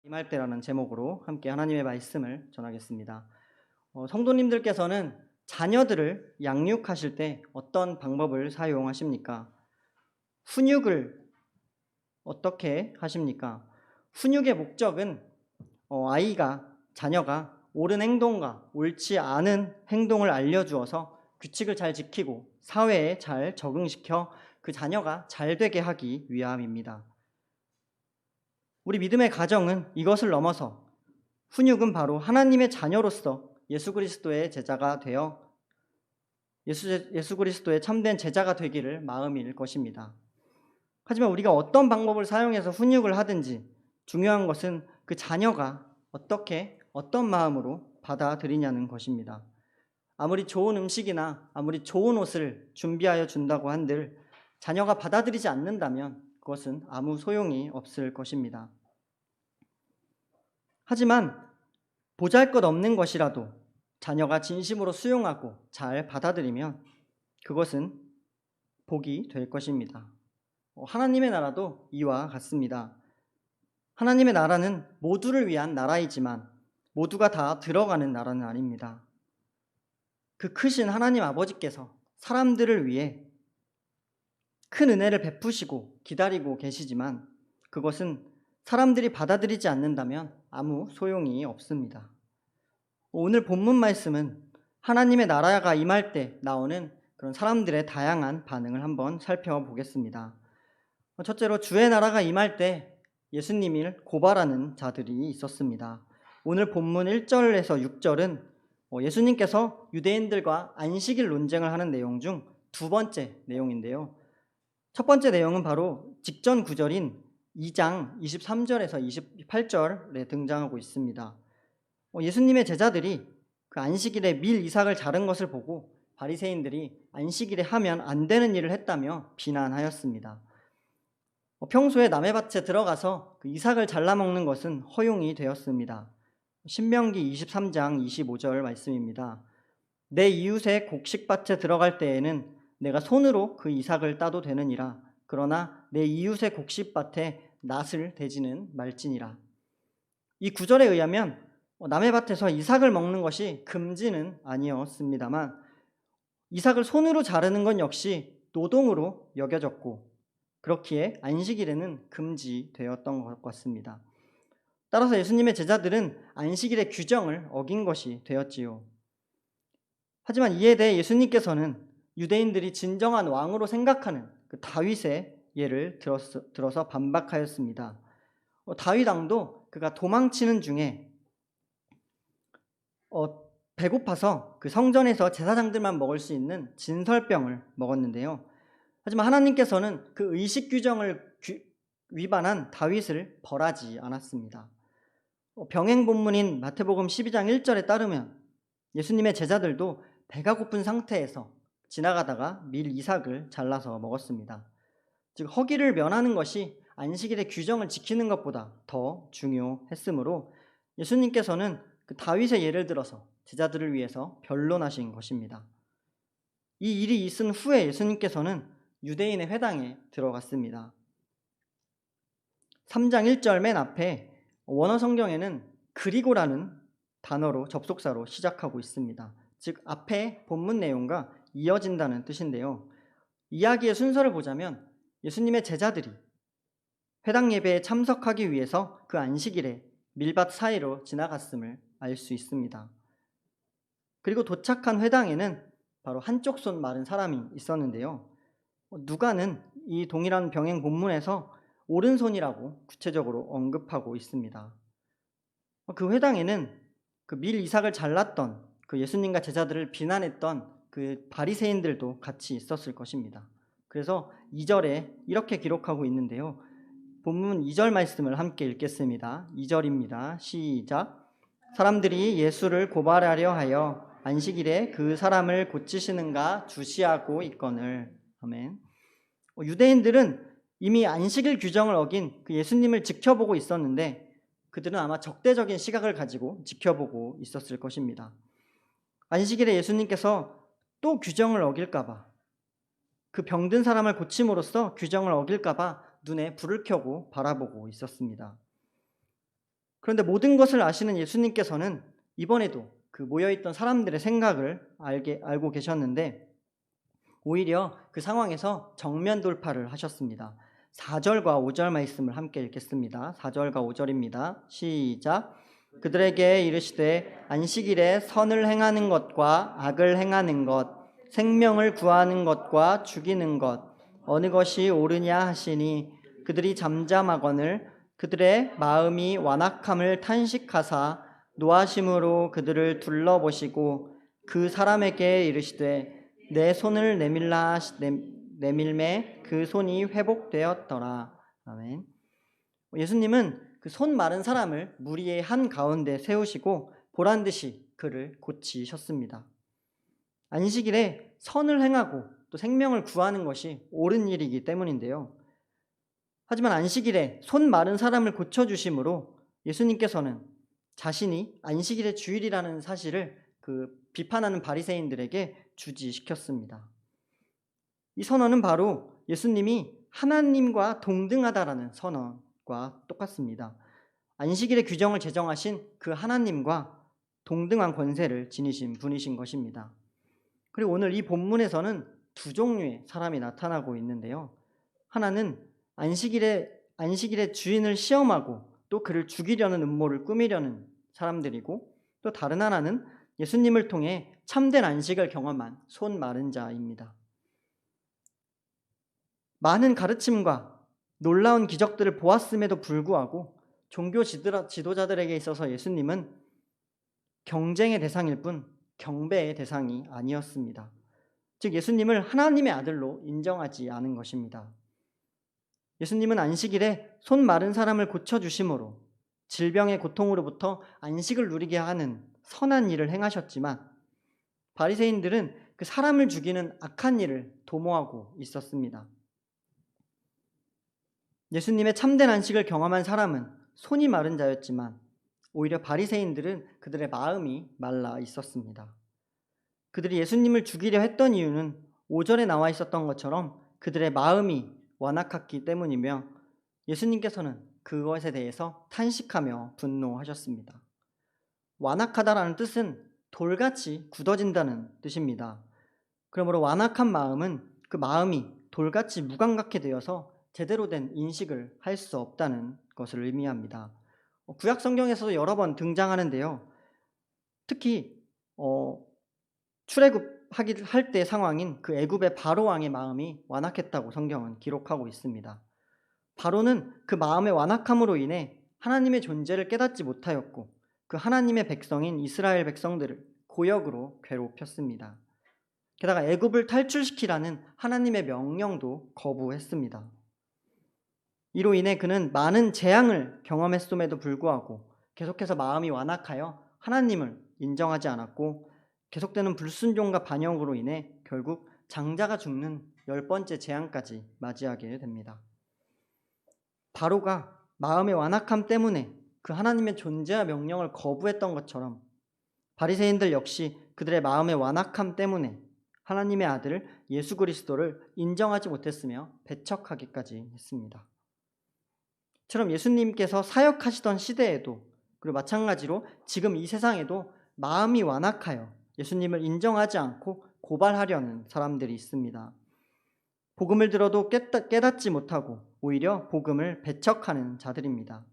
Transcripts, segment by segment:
임할 때라는 제목으로 함께 하나님의 말씀을 전하겠습니다. 성도님들께서는 자녀들을 양육하실 때 어떤 방법을 사용하십니까? 훈육을 어떻게 하십니까? 훈육의 목적은 자녀가 옳은 행동과 옳지 않은 행동을 알려주어서 규칙을 잘 지키고 사회에 잘 적응시켜 그 자녀가 잘 되게 하기 위함입니다. 우리 믿음의 가정은 이것을 넘어서 훈육은 바로 하나님의 자녀로서 예수 그리스도의 제자가 되어 예수 그리스도의 참된 제자가 되기를 마음일 것입니다. 하지만 우리가 어떤 방법을 사용해서 훈육을 하든지 중요한 것은 그 자녀가 어떤 마음으로 받아들이냐는 것입니다. 아무리 좋은 음식이나 아무리 좋은 옷을 준비하여 준다고 한들 자녀가 받아들이지 않는다면 그것은 아무 소용이 없을 것입니다. 하지만 보잘것없는 것이라도 자녀가 진심으로 수용하고 잘 받아들이면 그것은 복이 될 것입니다. 하나님의 나라도 이와 같습니다. 하나님의 나라는 모두를 위한 나라이지만 모두가 다 들어가는 나라는 아닙니다. 그 크신 하나님 아버지께서 사람들을 위해 큰 은혜를 베푸시고 기다리고 계시지만 그것은 사람들이 받아들이지 않는다면 아무 소용이 없습니다. 오늘 본문 말씀은 하나님의 나라가 임할 때 나오는 그런 사람들의 다양한 반응을 한번 살펴보겠습니다. 첫째로 주의 나라가 임할 때 예수님을 고발하는 자들이 있었습니다. 오늘 본문 1절에서 6절은 예수님께서 유대인들과 안식일 논쟁을 하는 내용 중 두 번째 내용인데요. 첫 번째 내용은 바로 직전 구절인 2장 23절에서 28절에 등장하고 있습니다. 예수님의 제자들이 그 안식일에 밀 이삭을 자른 것을 보고 바리새인들이 안식일에 하면 안 되는 일을 했다며 비난하였습니다. 평소에 남의 밭에 들어가서 그 이삭을 잘라 먹는 것은 허용이 되었습니다. 신명기 23장 25절 말씀입니다. 내 이웃의 곡식밭에 들어갈 때에는 내가 손으로 그 이삭을 따도 되느니라. 그러나 내 이웃의 곡식밭에 낫을 대지는 말지니라. 이 구절에 의하면 남의 밭에서 이삭을 먹는 것이 금지는 아니었습니다만 이삭을 손으로 자르는 건 역시 노동으로 여겨졌고 그렇기에 안식일에는 금지되었던 것 같습니다. 따라서 예수님의 제자들은 안식일의 규정을 어긴 것이 되었지요. 하지만 이에 대해 예수님께서는 유대인들이 진정한 왕으로 생각하는 그 다윗의 예를 들어서 반박하였습니다. 다윗 왕도 그가 도망치는 중에 배고파서 그 성전에서 제사장들만 먹을 수 있는 진설병을 먹었는데요. 하지만 하나님께서는 그 의식 규정을 위반한 다윗을 벌하지 않았습니다. 병행 본문인 마태복음 12장 1절에 따르면 예수님의 제자들도 배가 고픈 상태에서 지나가다가 밀 이삭을 잘라서 먹었습니다. 즉 허기를 면하는 것이 안식일의 규정을 지키는 것보다 더 중요했으므로 예수님께서는 그 다윗의 예를 들어서 제자들을 위해서 변론하신 것입니다. 이 일이 있은 후에 예수님께서는 유대인의 회당에 들어갔습니다. 3장 1절 맨 앞에 원어 성경에는 그리고라는 단어로 접속사로 시작하고 있습니다. 즉 앞에 본문 내용과 이어진다는 뜻인데요. 이야기의 순서를 보자면 예수님의 제자들이 회당 예배에 참석하기 위해서 그 안식일에 밀밭 사이로 지나갔음을 알 수 있습니다. 그리고 도착한 회당에는 바로 한쪽 손 마른 사람이 있었는데요. 누가는 이 동일한 병행 본문에서 오른손이라고 구체적으로 언급하고 있습니다. 그 회당에는 그 밀 이삭을 잘랐던 그 예수님과 제자들을 비난했던 그 바리새인들도 같이 있었을 것입니다. 그래서 2절에 이렇게 기록하고 있는데요. 본문 2절 말씀을 함께 읽겠습니다. 2절입니다. 시작. 사람들이 예수를 고발하려 하여 안식일에 그 사람을 고치시는가 주시하고 있거늘. 아멘. 유대인들은 이미 안식일 규정을 어긴 그 예수님을 지켜보고 있었는데 그들은 아마 적대적인 시각을 가지고 지켜보고 있었을 것입니다. 안식일에 예수님께서 또 규정을 어길까봐, 그 병든 사람을 고침으로써 규정을 어길까봐 눈에 불을 켜고 바라보고 있었습니다. 그런데 모든 것을 아시는 예수님께서는 이번에도 그 모여있던 사람들의 생각을 알고 계셨는데 오히려 그 상황에서 정면 돌파를 하셨습니다. 4절과 5절 말씀을 함께 읽겠습니다. 4절과 5절입니다. 시작. 그들에게 이르시되 안식일에 선을 행하는 것과 악을 행하는 것, 생명을 구하는 것과 죽이는 것, 어느 것이 옳으냐 하시니 그들이 잠잠하거늘 그들의 마음이 완악함을 탄식하사 노하심으로 그들을 둘러보시고 그 사람에게 이르시되 내 손을 내밀매 그 손이 회복되었더라. 아멘. 예수님은 그 손 마른 사람을 무리의 한 가운데 세우시고 보란듯이 그를 고치셨습니다. 안식일에 선을 행하고 또 생명을 구하는 것이 옳은 일이기 때문인데요. 하지만 안식일에 손 마른 사람을 고쳐주심으로 예수님께서는 자신이 안식일의 주일이라는 사실을 그 비판하는 바리새인들에게 주지시켰습니다. 이 선언은 바로 예수님이 하나님과 동등하다라는 선언과 똑같습니다. 안식일의 규정을 제정하신 그 하나님과 동등한 권세를 지니신 분이신 것입니다. 그리고 오늘 이 본문에서는 두 종류의 사람이 나타나고 있는데요. 하나는 안식일의 주인을 시험하고 또 그를 죽이려는 음모를 꾸미려는 사람들이고 또 다른 하나는 예수님을 통해 참된 안식을 경험한 손 마른 자입니다. 많은 가르침과 놀라운 기적들을 보았음에도 불구하고 종교 지도자들에게 있어서 예수님은 경쟁의 대상일 뿐 경배의 대상이 아니었습니다. 즉 예수님을 하나님의 아들로 인정하지 않은 것입니다. 예수님은 안식일에 손 마른 사람을 고쳐주심으로 질병의 고통으로부터 안식을 누리게 하는 선한 일을 행하셨지만 바리새인들은 그 사람을 죽이는 악한 일을 도모하고 있었습니다. 예수님의 참된 안식을 경험한 사람은 손이 마른 자였지만 오히려 바리새인들은 그들의 마음이 말라 있었습니다. 그들이 예수님을 죽이려 했던 이유는 5절에 나와 있었던 것처럼 그들의 마음이 완악했기 때문이며 예수님께서는 그것에 대해서 탄식하며 분노하셨습니다. 완악하다라는 뜻은 돌같이 굳어진다는 뜻입니다. 그러므로 완악한 마음은 그 마음이 돌같이 무감각해 되어서 제대로 된 인식을 할 수 없다는 것을 의미합니다. 구약 성경에서도 여러 번 등장하는데요. 특히 출애굽할 때 상황인 그 애굽의 바로 왕의 마음이 완악했다고 성경은 기록하고 있습니다. 바로는 그 마음의 완악함으로 인해 하나님의 존재를 깨닫지 못하였고 그 하나님의 백성인 이스라엘 백성들을 고역으로 괴롭혔습니다. 게다가 애굽을 탈출시키라는 하나님의 명령도 거부했습니다. 이로 인해 그는 많은 재앙을 경험했음에도 불구하고 계속해서 마음이 완악하여 하나님을 인정하지 않았고 계속되는 불순종과 반역으로 인해 결국 장자가 죽는 10번째 재앙까지 맞이하게 됩니다. 바로가 마음의 완악함 때문에 그 하나님의 존재와 명령을 거부했던 것처럼 바리새인들 역시 그들의 마음의 완악함 때문에 하나님의 아들 예수 그리스도를 인정하지 못했으며 배척하기까지 했습니다. 처럼 예수님께서 사역하시던 시대에도 그리고 마찬가지로 지금 이 세상에도 마음이 완악하여 예수님을 인정하지 않고 고발하려는 사람들이 있습니다. 복음을 들어도 깨닫지 못하고 오히려 복음을 배척하는 자들입니다.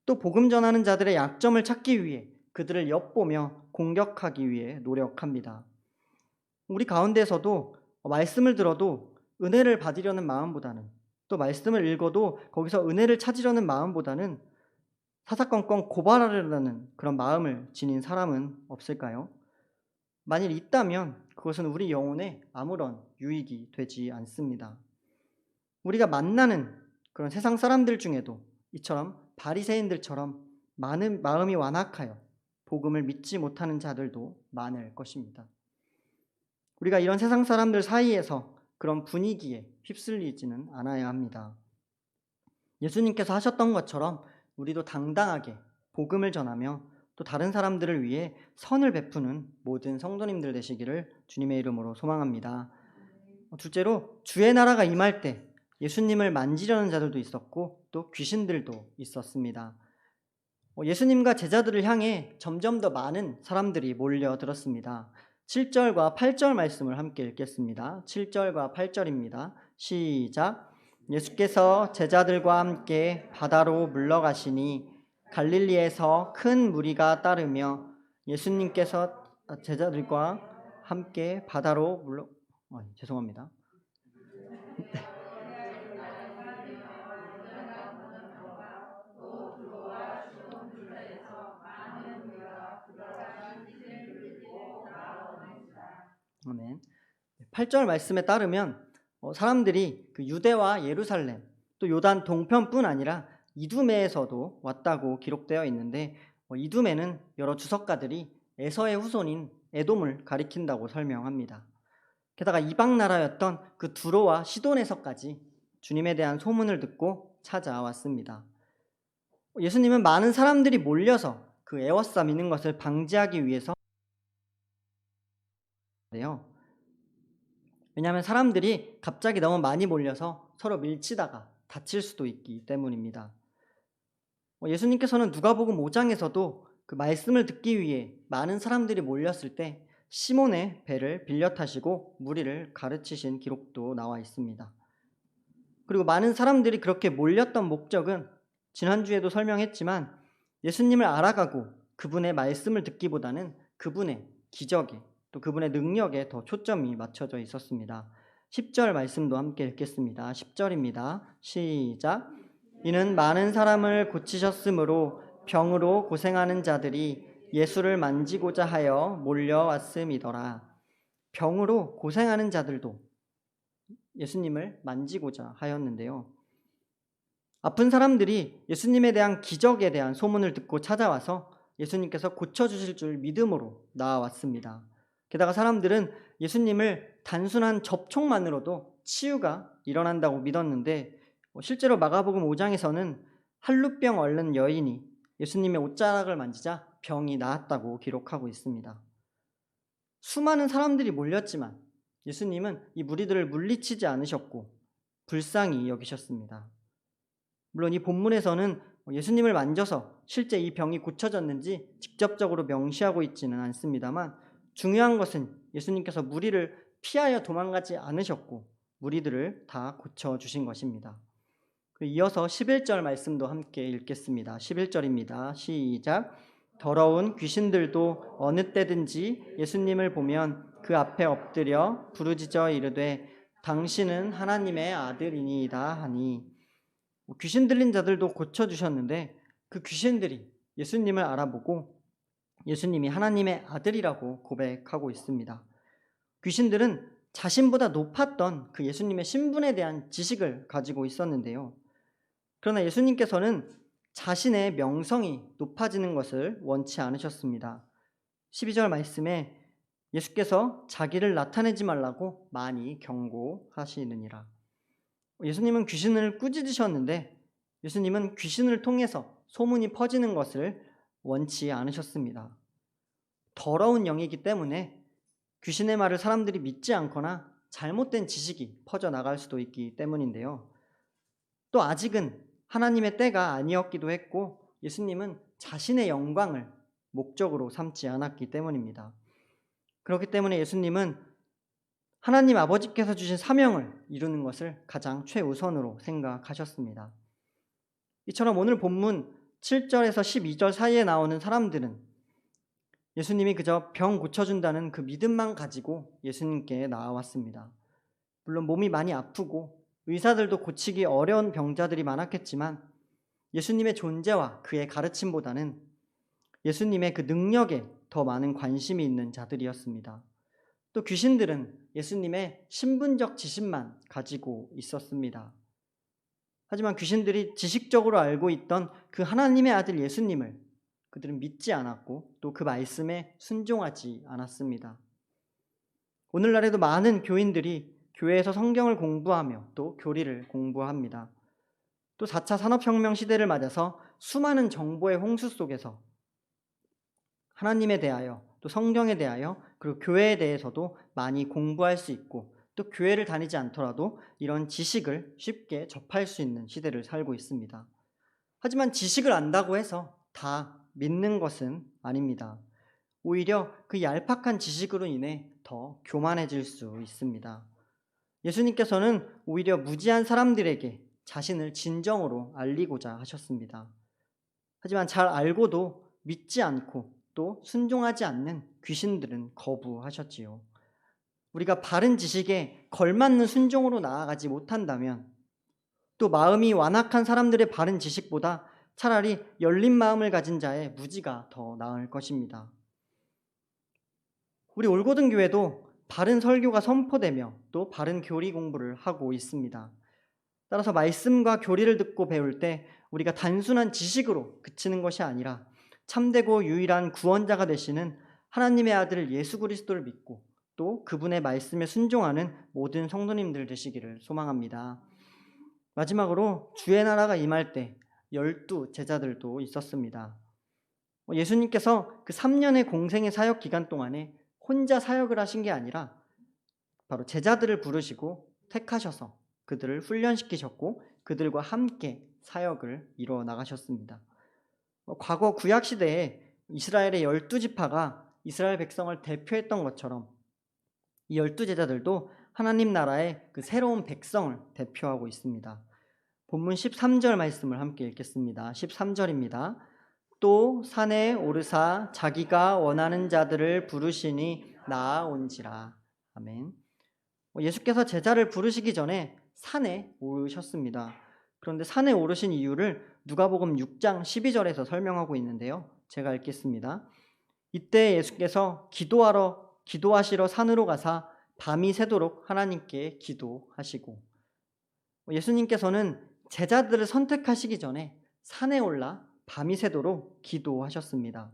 또 복음 전하는 자들의 약점을 찾기 위해 그들을 엿보며 공격하기 위해 노력합니다. 우리 가운데서도 말씀을 들어도 은혜를 받으려는 마음보다는 또 말씀을 읽어도 거기서 은혜를 찾으려는 마음보다는 사사건건 고발하려는 그런 마음을 지닌 사람은 없을까요? 만일 있다면 그것은 우리 영혼에 아무런 유익이 되지 않습니다. 우리가 만나는 그런 세상 사람들 중에도 이처럼 바리새인들처럼 많은 마음이 완악하여 복음을 믿지 못하는 자들도 많을 것입니다. 우리가 이런 세상 사람들 사이에서 그런 분위기에 휩쓸리지는 않아야 합니다. 예수님께서 하셨던 것처럼 우리도 당당하게 복음을 전하며 또 다른 사람들을 위해 선을 베푸는 모든 성도님들 되시기를 주님의 이름으로 소망합니다. 둘째로 주의 나라가 임할 때 예수님을 만지려는 자들도 있었고 또 귀신들도 있었습니다. 예수님과 제자들을 향해 점점 더 많은 사람들이 몰려들었습니다. 7절과 8절 말씀을 함께 읽겠습니다. 7절과 8절입니다. 시작. 예수께서 제자들과 함께 바다로 물러가시니 갈릴리에서 큰 무리가 따르며 예수님께서 제자들과 함께 바다로 죄송합니다. 아멘. 8절 말씀에 따르면 사람들이 그 유대와 예루살렘 또 요단 동편뿐 아니라 이두메에서도 왔다고 기록되어 있는데 이두메는 여러 주석가들이 에서의 후손인 에돔을 가리킨다고 설명합니다. 게다가 이방 나라였던 그 두로와 시돈에서까지 주님에 대한 소문을 듣고 찾아왔습니다. 예수님은 많은 사람들이 몰려서 그 에워싸미는 것을 방지하기 위해서 왜냐하면 사람들이 갑자기 너무 많이 몰려서 서로 밀치다가 다칠 수도 있기 때문입니다. 예수님께서는 누가복음 5장에서도 그 말씀을 듣기 위해 많은 사람들이 몰렸을 때 시몬의 배를 빌려 타시고 무리를 가르치신 기록도 나와 있습니다. 그리고 많은 사람들이 그렇게 몰렸던 목적은 지난주에도 설명했지만 예수님을 알아가고 그분의 말씀을 듣기보다는 그분의 기적에 또 그분의 능력에 더 초점이 맞춰져 있었습니다. 10절 말씀도 함께 읽겠습니다. 10절입니다. 시작. 이는 많은 사람을 고치셨으므로 병으로 고생하는 자들이 예수를 만지고자 하여 몰려왔음이더라. 병으로 고생하는 자들도 예수님을 만지고자 하였는데요. 아픈 사람들이 예수님에 대한 기적에 대한 소문을 듣고 찾아와서 예수님께서 고쳐주실 줄 믿음으로 나아왔습니다. 게다가 사람들은 예수님을 단순한 접촉만으로도 치유가 일어난다고 믿었는데 실제로 마가복음 5장에서는 할루병 앓는 여인이 예수님의 옷자락을 만지자 병이 나았다고 기록하고 있습니다. 수많은 사람들이 몰렸지만 예수님은 이 무리들을 물리치지 않으셨고 불쌍히 여기셨습니다. 물론 이 본문에서는 예수님을 만져서 실제 이 병이 고쳐졌는지 직접적으로 명시하고 있지는 않습니다만 중요한 것은 예수님께서 무리를 피하여 도망가지 않으셨고 무리들을 다 고쳐주신 것입니다. 이어서 11절 말씀도 함께 읽겠습니다. 11절입니다. 시작. 더러운 귀신들도 어느 때든지 예수님을 보면 그 앞에 엎드려 부르짖어 이르되 당신은 하나님의 아들이니이다 하니 귀신 들린 자들도 고쳐주셨는데 그 귀신들이 예수님을 알아보고 예수님이 하나님의 아들이라고 고백하고 있습니다. 귀신들은 자신보다 높았던 그 예수님의 신분에 대한 지식을 가지고 있었는데요. 그러나 예수님께서는 자신의 명성이 높아지는 것을 원치 않으셨습니다. 12절 말씀에 예수께서 자기를 나타내지 말라고 많이 경고하시느니라. 예수님은 귀신을 꾸짖으셨는데 예수님은 귀신을 통해서 소문이 퍼지는 것을 원치 않으셨습니다. 더러운 영이기 때문에 귀신의 말을 사람들이 믿지 않거나 잘못된 지식이 퍼져나갈 수도 있기 때문인데요. 또 아직은 하나님의 때가 아니었기도 했고 예수님은 자신의 영광을 목적으로 삼지 않았기 때문입니다. 그렇기 때문에 예수님은 하나님 아버지께서 주신 사명을 이루는 것을 가장 최우선으로 생각하셨습니다. 이처럼 오늘 본문 7절에서 12절 사이에 나오는 사람들은 예수님이 그저 병 고쳐준다는 그 믿음만 가지고 예수님께 나아왔습니다. 물론 몸이 많이 아프고 의사들도 고치기 어려운 병자들이 많았겠지만 예수님의 존재와 그의 가르침보다는 예수님의 그 능력에 더 많은 관심이 있는 자들이었습니다. 또 귀신들은 예수님의 신분적 지식만 가지고 있었습니다. 하지만 귀신들이 지식적으로 알고 있던 그 하나님의 아들 예수님을 그들은 믿지 않았고 또 그 말씀에 순종하지 않았습니다. 오늘날에도 많은 교인들이 교회에서 성경을 공부하며 또 교리를 공부합니다. 또 4차 산업혁명 시대를 맞아서 수많은 정보의 홍수 속에서 하나님에 대하여 또 성경에 대하여 그리고 교회에 대해서도 많이 공부할 수 있고 또 교회를 다니지 않더라도 이런 지식을 쉽게 접할 수 있는 시대를 살고 있습니다. 하지만 지식을 안다고 해서 다 믿는 것은 아닙니다. 오히려 그 얄팍한 지식으로 인해 더 교만해질 수 있습니다. 예수님께서는 오히려 무지한 사람들에게 자신을 진정으로 알리고자 하셨습니다. 하지만 잘 알고도 믿지 않고 또 순종하지 않는 귀신들은 거부하셨지요. 우리가 바른 지식에 걸맞는 순종으로 나아가지 못한다면 또 마음이 완악한 사람들의 바른 지식보다 차라리 열린 마음을 가진 자의 무지가 더 나을 것입니다. 우리 올고든 교회도 바른 설교가 선포되며 또 바른 교리 공부를 하고 있습니다. 따라서 말씀과 교리를 듣고 배울 때 우리가 단순한 지식으로 그치는 것이 아니라 참되고 유일한 구원자가 되시는 하나님의 아들 예수 그리스도를 믿고 또 그분의 말씀에 순종하는 모든 성도님들 되시기를 소망합니다. 마지막으로 주의 나라가 임할 때 12 제자들도 있었습니다. 예수님께서 그 3년의 공생의 사역 기간 동안에 혼자 사역을 하신 게 아니라 바로 제자들을 부르시고 택하셔서 그들을 훈련시키셨고 그들과 함께 사역을 이루어 나가셨습니다. 과거 구약시대에 이스라엘의 12지파가 이스라엘 백성을 대표했던 것처럼 이 12제자들도 하나님 나라의 그 새로운 백성을 대표하고 있습니다. 본문 13절 말씀을 함께 읽겠습니다. 13절입니다. 또 산에 오르사 자기가 원하는 자들을 부르시니 나아온지라. 아멘. 예수께서 제자를 부르시기 전에 산에 오르셨습니다. 그런데 산에 오르신 이유를 누가복음 6장 12절에서 설명하고 있는데요. 제가 읽겠습니다. 이때 예수께서 기도하시러 산으로 가사 밤이 새도록 하나님께 기도하시고, 예수님께서는 제자들을 선택하시기 전에 산에 올라 밤이 새도록 기도하셨습니다.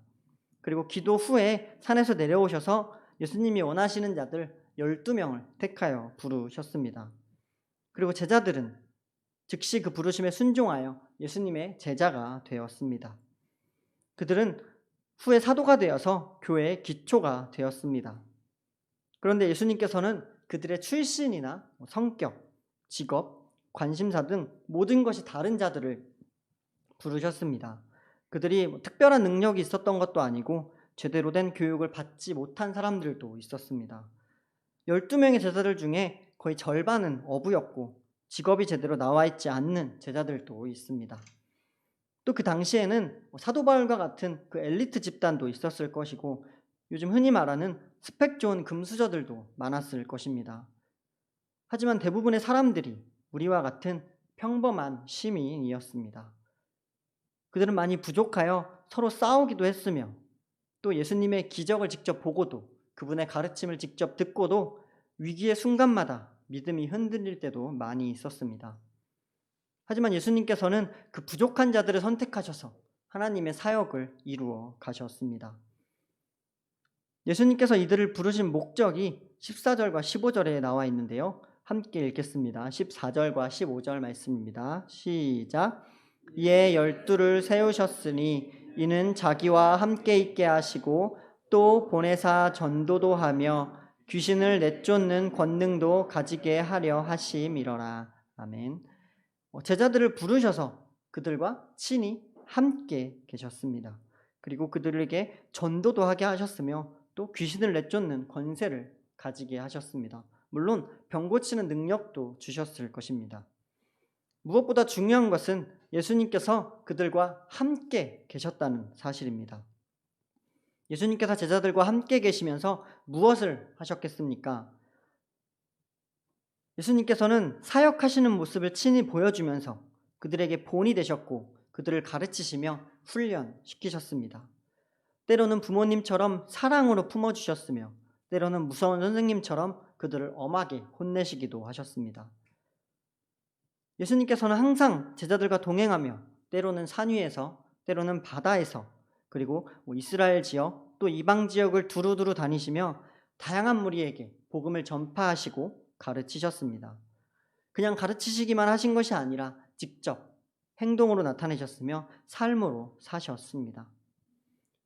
그리고 기도 후에 산에서 내려오셔서 예수님이 원하시는 자들 12명을 택하여 부르셨습니다. 그리고 제자들은 즉시 그 부르심에 순종하여 예수님의 제자가 되었습니다. 그들은 후에 사도가 되어서 교회의 기초가 되었습니다. 그런데 예수님께서는 그들의 출신이나 성격, 직업, 관심사 등 모든 것이 다른 자들을 부르셨습니다. 그들이 특별한 능력이 있었던 것도 아니고 제대로 된 교육을 받지 못한 사람들도 있었습니다. 12명의 제자들 중에 거의 절반은 어부였고 직업이 제대로 나와 있지 않는 제자들도 있습니다. 또 그 당시에는 사도 바울과 같은 그 엘리트 집단도 있었을 것이고 요즘 흔히 말하는 스펙 좋은 금수저들도 많았을 것입니다. 하지만 대부분의 사람들이 우리와 같은 평범한 시민이었습니다. 그들은 많이 부족하여 서로 싸우기도 했으며 또 예수님의 기적을 직접 보고도 그분의 가르침을 직접 듣고도 위기의 순간마다 믿음이 흔들릴 때도 많이 있었습니다. 하지만 예수님께서는 그 부족한 자들을 선택하셔서 하나님의 사역을 이루어 가셨습니다. 예수님께서 이들을 부르신 목적이 14절과 15절에 나와 있는데요. 함께 읽겠습니다. 14절과 15절 말씀입니다. 시작. 이에 12를 세우셨으니 이는 자기와 함께 있게 하시고 또 보내사 전도도 하며 귀신을 내쫓는 권능도 가지게 하려 하심이러라. 아멘. 제자들을 부르셔서 그들과 친히 함께 계셨습니다. 그리고 그들에게 전도도 하게 하셨으며 또 귀신을 내쫓는 권세를 가지게 하셨습니다. 물론 병 고치는 능력도 주셨을 것입니다. 무엇보다 중요한 것은 예수님께서 그들과 함께 계셨다는 사실입니다. 예수님께서 제자들과 함께 계시면서 무엇을 하셨겠습니까? 예수님께서는 사역하시는 모습을 친히 보여주면서 그들에게 본이 되셨고 그들을 가르치시며 훈련시키셨습니다. 때로는 부모님처럼 사랑으로 품어주셨으며 때로는 무서운 선생님처럼 그들을 엄하게 혼내시기도 하셨습니다. 예수님께서는 항상 제자들과 동행하며 때로는 산 위에서 때로는 바다에서 그리고 이스라엘 지역 또 이방 지역을 두루두루 다니시며 다양한 무리에게 복음을 전파하시고 가르치셨습니다. 그냥 가르치시기만 하신 것이 아니라 직접 행동으로 나타내셨으며 삶으로 사셨습니다.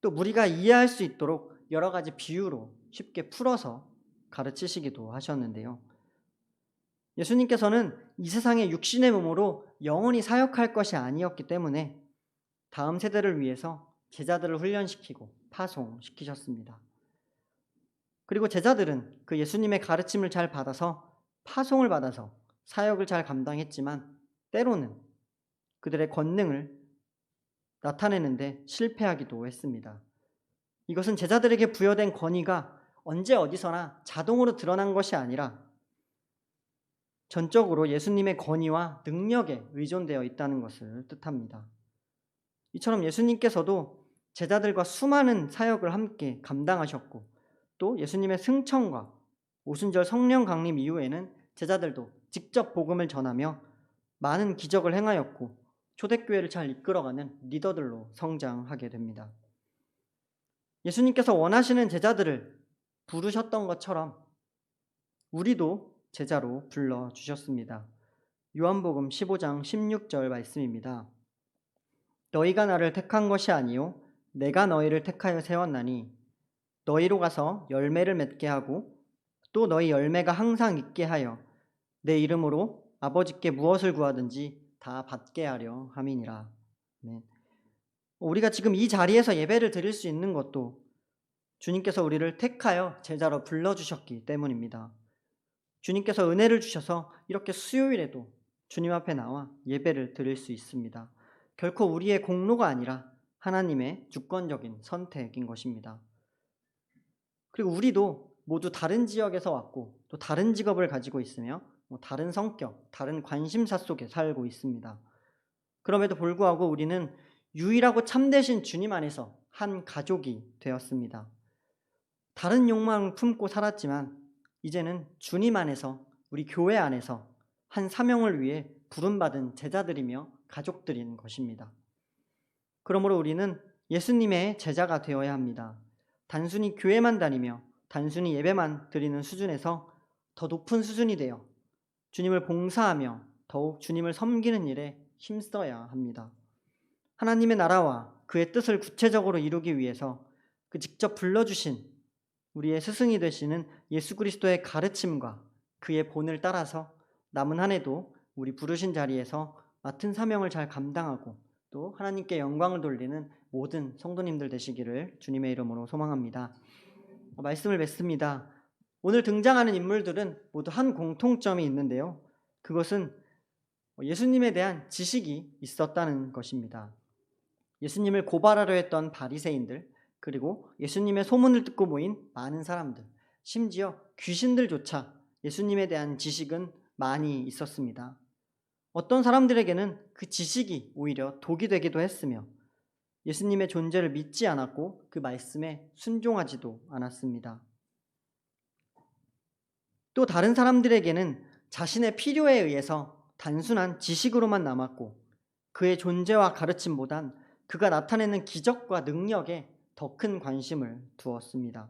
또 무리가 이해할 수 있도록 여러 가지 비유로 쉽게 풀어서 가르치시기도 하셨는데요. 예수님께서는 이 세상의 육신의 몸으로 영원히 사역할 것이 아니었기 때문에 다음 세대를 위해서 제자들을 훈련시키고 파송시키셨습니다. 그리고 제자들은 그 예수님의 가르침을 잘 받아서 파송을 받아서 사역을 잘 감당했지만 때로는 그들의 권능을 나타내는데 실패하기도 했습니다. 이것은 제자들에게 부여된 권위가 언제 어디서나 자동으로 드러난 것이 아니라 전적으로 예수님의 권위와 능력에 의존되어 있다는 것을 뜻합니다. 이처럼 예수님께서도 제자들과 수많은 사역을 함께 감당하셨고 또 예수님의 승천과 오순절 성령 강림 이후에는 제자들도 직접 복음을 전하며 많은 기적을 행하였고 초대교회를 잘 이끌어가는 리더들로 성장하게 됩니다. 예수님께서 원하시는 제자들을 부르셨던 것처럼 우리도 제자로 불러주셨습니다. 요한복음 15장 16절 말씀입니다. 너희가 나를 택한 것이 아니요 내가 너희를 택하여 세웠나니 너희로 가서 열매를 맺게 하고 또 너희 열매가 항상 있게 하여 내 이름으로 아버지께 무엇을 구하든지 다 받게 하려 함이니라. 네. 우리가 지금 이 자리에서 예배를 드릴 수 있는 것도 주님께서 우리를 택하여 제자로 불러주셨기 때문입니다. 주님께서 은혜를 주셔서 이렇게 수요일에도 주님 앞에 나와 예배를 드릴 수 있습니다. 결코 우리의 공로가 아니라 하나님의 주권적인 선택인 것입니다. 그리고 우리도 모두 다른 지역에서 왔고 또 다른 직업을 가지고 있으며 다른 성격, 다른 관심사 속에 살고 있습니다. 그럼에도 불구하고 우리는 유일하고 참되신 주님 안에서 한 가족이 되었습니다. 다른 욕망을 품고 살았지만 이제는 주님 안에서 우리 교회 안에서 한 사명을 위해 부름받은 제자들이며 가족들인 것입니다. 그러므로 우리는 예수님의 제자가 되어야 합니다. 단순히 교회만 다니며 단순히 예배만 드리는 수준에서 더 높은 수준이 되어 주님을 봉사하며 더욱 주님을 섬기는 일에 힘써야 합니다. 하나님의 나라와 그의 뜻을 구체적으로 이루기 위해서 그 직접 불러주신 우리의 스승이 되시는 예수 그리스도의 가르침과 그의 본을 따라서 남은 한 해도 우리 부르신 자리에서 맡은 사명을 잘 감당하고 또 하나님께 영광을 돌리는 모든 성도님들 되시기를 주님의 이름으로 소망합니다. 말씀을 맺습니다. 오늘 등장하는 인물들은 모두 한 공통점이 있는데요. 그것은 예수님에 대한 지식이 있었다는 것입니다. 예수님을 고발하려 했던 바리새인들, 그리고 예수님의 소문을 듣고 모인 많은 사람들, 심지어 귀신들조차 예수님에 대한 지식은 많이 있었습니다. 어떤 사람들에게는 그 지식이 오히려 독이 되기도 했으며 예수님의 존재를 믿지 않았고 그 말씀에 순종하지도 않았습니다. 또 다른 사람들에게는 자신의 필요에 의해서 단순한 지식으로만 남았고 그의 존재와 가르침보단 그가 나타내는 기적과 능력에 더 큰 관심을 두었습니다.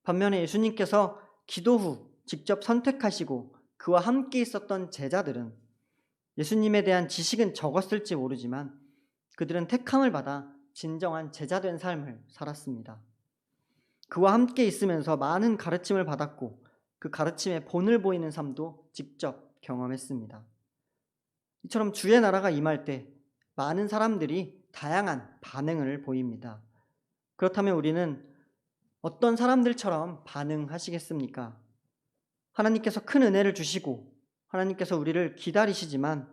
반면에 예수님께서 기도 후 직접 선택하시고 그와 함께 있었던 제자들은 예수님에 대한 지식은 적었을지 모르지만 그들은 택함을 받아 진정한 제자된 삶을 살았습니다. 그와 함께 있으면서 많은 가르침을 받았고 그 가르침에 본을 보이는 삶도 직접 경험했습니다. 이처럼 주의 나라가 임할 때 많은 사람들이 다양한 반응을 보입니다. 그렇다면 우리는 어떤 사람들처럼 반응하시겠습니까? 하나님께서 큰 은혜를 주시고 하나님께서 우리를 기다리시지만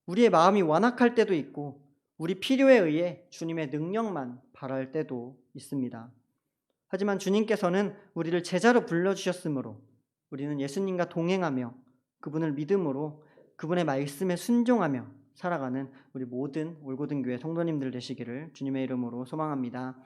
우리의 마음이 완악할 때도 있고 우리 필요에 의해 주님의 능력만 바랄 때도 있습니다. 하지만 주님께서는 우리를 제자로 불러주셨으므로 우리는 예수님과 동행하며 그분을 믿음으로 그분의 말씀에 순종하며 살아가는 우리 모든 올고등교회 성도님들 되시기를 주님의 이름으로 소망합니다.